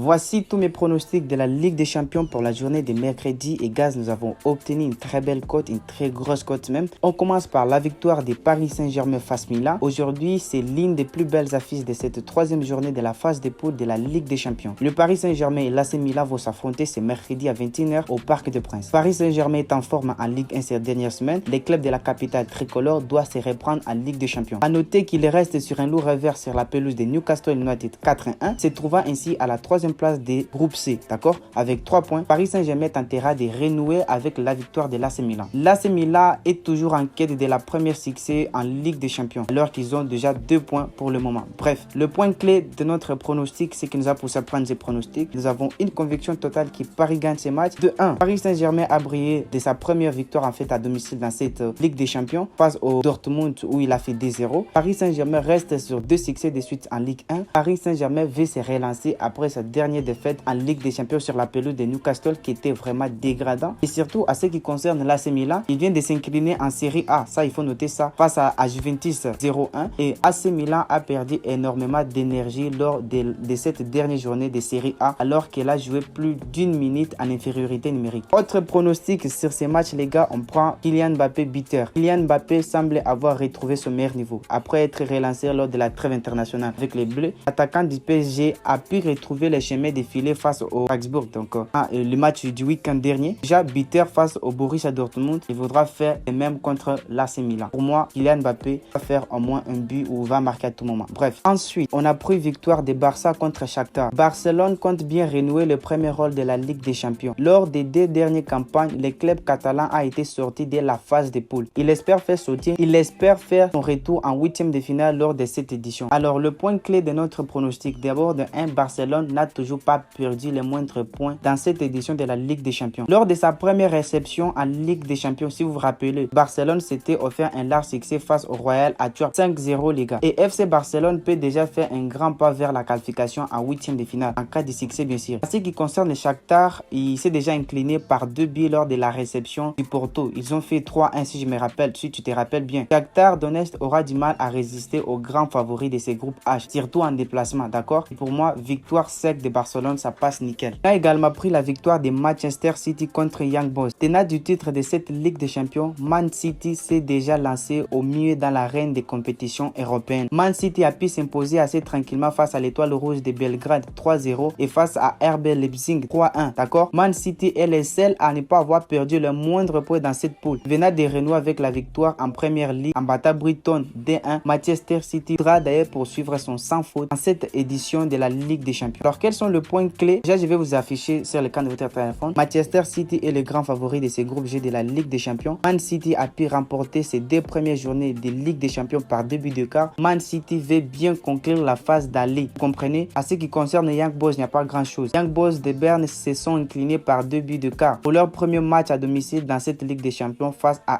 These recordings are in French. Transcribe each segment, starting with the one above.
Voici tous mes pronostics de la Ligue des Champions pour la journée de mercredi. Et gaz, nous avons obtenu une très belle cote, une très grosse cote même. On commence par la victoire de Paris Saint-Germain face Milan. Aujourd'hui, c'est l'une des plus belles affiches de cette troisième journée de la phase de poule de la Ligue des Champions. Le Paris Saint-Germain et l'AC Milan vont s'affronter ce mercredi à 21h au Parc des Princes. Paris Saint-Germain est en forme en Ligue 1 ces dernières semaines. Les clubs de la capitale tricolore doivent se reprendre en Ligue des Champions. A noter qu'il reste sur un lourd revers sur la pelouse de Newcastle United 4-1, se trouvant ainsi à la troisième place des groupes C, d'accord, avec 3 points. Paris Saint-Germain tentera de renouer avec la victoire de l'AC Milan. L'AC Milan est toujours en quête de la première succès en Ligue des Champions, alors qu'ils ont déjà 2 points pour le moment. Bref, le point clé de notre pronostic, c'est qui nous a poussé à prendre ces pronostics. Nous avons une conviction totale que Paris gagne ce match. De 1, Paris Saint-Germain a brillé de sa première victoire en fait à domicile dans cette Ligue des Champions face au Dortmund où il a fait 2-0. Paris Saint-Germain reste sur 2 succès de suite en Ligue 1. Paris Saint-Germain veut se relancer après sa dernière défaite en Ligue des Champions sur la pelouse de Newcastle qui était vraiment dégradant. Et surtout à ce qui concerne l'AC Milan, il vient de s'incliner en Série A, ça il faut noter ça, face à Juventus 0-1. Et AC Milan a perdu énormément d'énergie lors de cette dernière journée de Série A alors qu'elle a joué plus d'une minute en infériorité numérique. Autre pronostic sur ces matchs les gars, on prend Kylian Mbappé buteur. Kylian Mbappé semble avoir retrouvé son meilleur niveau après être relancé lors de la trêve internationale avec les Bleus. L'attaquant du PSG a pu retrouver les chemins défilés face au Augsbourg, donc le match du week-end dernier. Déjà buteur face au Borussia Dortmund, il voudra faire le même contre l'AC Milan. Pour moi, Kylian Mbappé va faire au moins un but ou va marquer à tout moment. Bref, ensuite, on a pris victoire de Barça contre Shakhtar. Barcelone compte bien renouer le premier rôle de la Ligue des Champions. Lors des 2 dernières campagnes, le club catalan a été sorti dès la phase de poule. Il espère faire son retour en 8e de finale lors de cette édition. Alors, le point clé de notre pronostic, d'abord de 1, Barcelone n'a toujours pas perdu le moindre point dans cette édition de la Ligue des Champions. Lors de sa première réception en Ligue des Champions, si vous vous rappelez, Barcelone s'était offert un large succès face au Royal Antwerp 5-0 les gars. Et FC Barcelone peut déjà faire un grand pas vers la qualification en 8e de finale, en cas de succès bien sûr. En ce qui concerne le Shakhtar, il s'est déjà incliné par 2 buts lors de la réception du Porto. Ils ont fait 3-1 si je me rappelle, si tu te rappelles bien. Shakhtar Donetsk aura du mal à résister aux grands favoris de ces groupes H, surtout en déplacement, d'accord? Pour moi, victoire sec de Barcelone, ça passe nickel. On a également pris la victoire de Manchester City contre Young Boys. Tenant du titre de cette Ligue des Champions, Man City s'est déjà lancé au mieux dans l'arène des compétitions européennes. Man City a pu s'imposer assez tranquillement face à l'Étoile Rouge de Belgrade 3-0 et face à RB Leipzig 3-1, d'accord? Man City est le seul à ne pas avoir perdu le moindre point dans cette poule. Venant de renouer avec la victoire en Première Ligue en battant Brighton 2-1, Manchester City devra d'ailleurs poursuivre son sans faute dans cette édition de la Ligue des Champions. Alors quels sont les points clés? Déjà, je vais vous afficher sur l'écran de votre téléphone. Manchester City est le grand favori de ces groupes G de la Ligue des Champions. Man City a pu remporter ses 2 premières journées de Ligue des Champions par 2 buts d'écart. Man City veut bien conclure la phase d'aller. Vous comprenez? À ce qui concerne Young Boys, il n'y a pas grand chose. Young Boys de Berne se sont inclinés par 2 buts d'écart pour leur premier match à domicile dans cette Ligue des Champions face à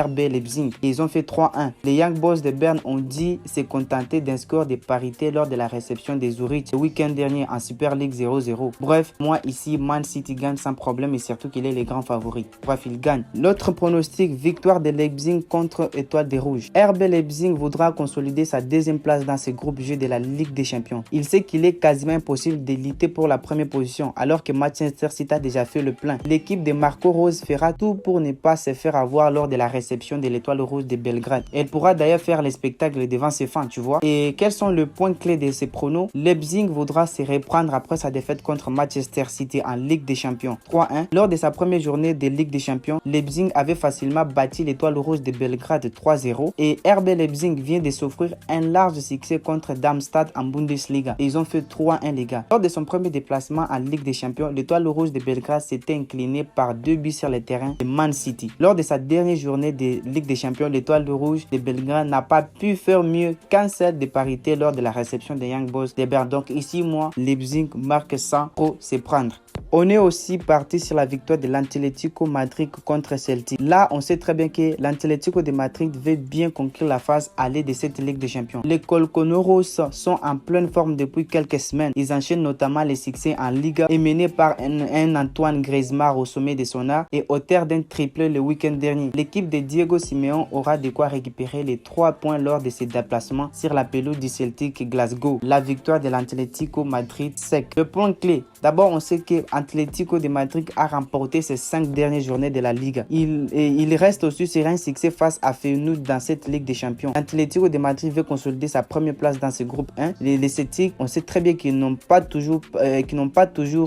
RB Leipzig. Ils ont fait 3-1. Les Young Boys de Berne ont dit se contenter d'un score de parité lors de la réception des Zurich le week-end dernier en Super League 0-0. Bref, moi ici, Man City gagne sans problème et surtout qu'il est les grands favoris. Bref, il gagne. L'autre pronostic, victoire de Leipzig contre Étoile des Rouges. RB Leipzig voudra consolider sa 2e place dans ce groupe G de la Ligue des Champions. Il sait qu'il est quasiment impossible de lutter pour la première position alors que Manchester City a déjà fait le plein. L'équipe de Marco Rose fera tout pour ne pas se faire avoir lors de la réception de l'Étoile Rouge de Belgrade. Elle pourra d'ailleurs faire le spectacle devant ses fans, tu vois. Et quels sont les points clés de ces pronos? Leipzig voudra se reprendre après sa défaite contre Manchester City en Ligue des Champions 3-1. Lors de sa première journée de Ligue des Champions, Leipzig avait facilement battu l'Étoile Rouge de Belgrade 3-0 et RB Leipzig vient de s'offrir un large succès contre Darmstadt en Bundesliga. Et ils ont fait 3-1 les gars. Lors de son premier déplacement en Ligue des Champions, l'Étoile Rouge de Belgrade s'était incliné par 2 buts sur le terrain de Man City. Lors de sa dernière journée de Ligue des Champions, l'Étoile Rouge de Belgrade n'a pas pu faire mieux qu'un set de parité lors de la réception des Young Boys de Berne. Donc ici, moi, Leipzig marque sans trop se prendre. On est aussi parti sur la victoire de l'Atlético Madrid contre Celtic. Là, on sait très bien que l'Atlético de Madrid veut bien conclure la phase aller de cette Ligue des Champions. Les Colchoneros sont en pleine forme depuis quelques semaines. Ils enchaînent notamment les succès en Liga et menés par un Antoine Griezmann au sommet de son art et auteur d'un triplé le week-end dernier. L'équipe de Diego Simeone aura de quoi récupérer les 3 points lors de ses déplacements sur la pelouse du Celtic Glasgow. La victoire de l'Atlético Madrid sec. Le point clé. D'abord, on sait que l'Atlético de Madrid a remporté ses 5 dernières journées de la Liga. Il reste aussi sur un succès face à Feyenoord dans cette Ligue des Champions. L'Atlético de Madrid veut consolider sa première place dans ce groupe 1. Les Celtics, on sait très bien qu'ils n'ont pas toujours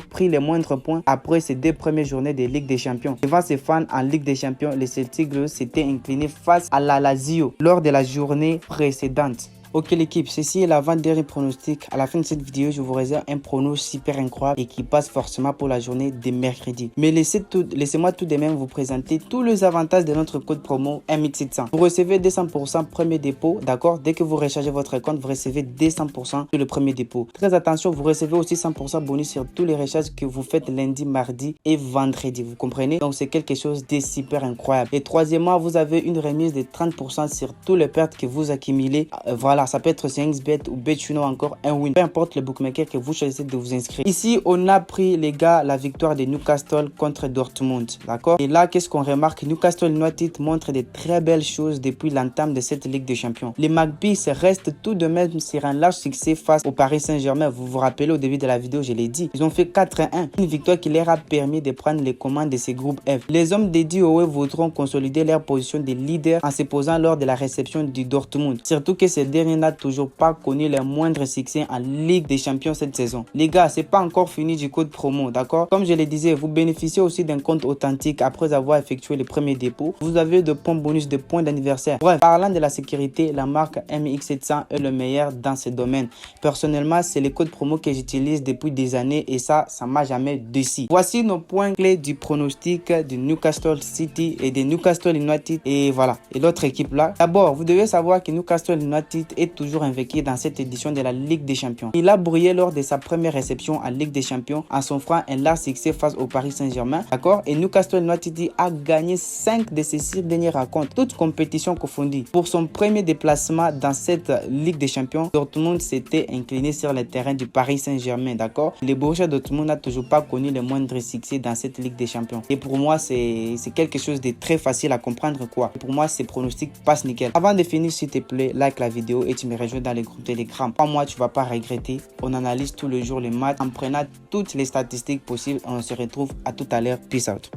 pris les moindres points après ces 2 premières journées de Ligue des Champions. Devant ses fans en Ligue des Champions, les Celtics s'étaient inclinés face à la Lazio lors de la journée précédente. Ok l'équipe, ceci est l'avant-dernier pronostic. À la fin de cette vidéo, je vous réserve un pronostic super incroyable et qui passe forcément pour la journée de mercredi. Mais laissez-moi tout de même vous présenter tous les avantages de notre code promo MX700. Vous recevez 200% premier dépôt, d'accord? Dès que vous rechargez votre compte, vous recevez 200% sur le premier dépôt. Très attention, vous recevez aussi 100% bonus sur tous les recharges que vous faites lundi, mardi et vendredi. Vous comprenez? Donc c'est quelque chose de super incroyable. Et troisièmement, vous avez une remise de 30% sur tous les pertes que vous accumulez. Voilà, ça peut être sur XBet ou BetChino encore un win. Peu importe le bookmaker que vous choisissez de vous inscrire. Ici, on a pris, les gars, la victoire de Newcastle contre Dortmund. D'accord? Et là, qu'est-ce qu'on remarque? Newcastle United montre de très belles choses depuis l'entame de cette Ligue des Champions. Les Magpies restent tout de même sur un large succès face au Paris Saint-Germain. Vous vous rappelez au début de la vidéo, je l'ai dit. Ils ont fait 4-1. Une victoire qui leur a permis de prendre les commandes de ces groupes F. Les hommes des DOE voudront consolider leur position de leader en se posant lors de la réception du Dortmund. Surtout que ces derniers n'a toujours pas connu les moindres succès en Ligue des Champions cette saison. Les gars, c'est pas encore fini du code promo, d'accord? Comme je le disais, vous bénéficiez aussi d'un compte authentique après avoir effectué le premier dépôt. Vous avez de points bonus, de points d'anniversaire. Bref, parlant de la sécurité, la marque MX700 est le meilleur dans ce domaine. Personnellement, c'est le code promo que j'utilise depuis des années et ça m'a jamais déçu. Voici nos points clés du pronostic de Newcastle City et de Newcastle United et voilà, et l'autre équipe là. D'abord, vous devez savoir que Newcastle United est toujours invaincu dans cette édition de la Ligue des Champions. Il a brillé lors de sa première réception en Ligue des Champions en s'offrant un large succès face au Paris Saint-Germain. D'accord? Et Newcastle United a gagné 5 de ses 6 dernières rencontres, toutes compétitions confondues. Pour son premier déplacement dans cette Ligue des Champions, Dortmund s'était incliné sur le terrain du Paris Saint-Germain. D'accord? Le Borussia Dortmund n'a toujours pas connu le moindre succès dans cette Ligue des Champions. Et pour moi, c'est quelque chose de très facile à comprendre quoi. Et pour moi, ces pronostics passent nickel. Avant de finir, s'il te plaît, like la vidéo et tu me rejoins dans les groupes Telegram. Pas moi, tu vas pas regretter. On analyse tous les jours les matchs en prenant toutes les statistiques possibles. On se retrouve à tout à l'heure. Peace out.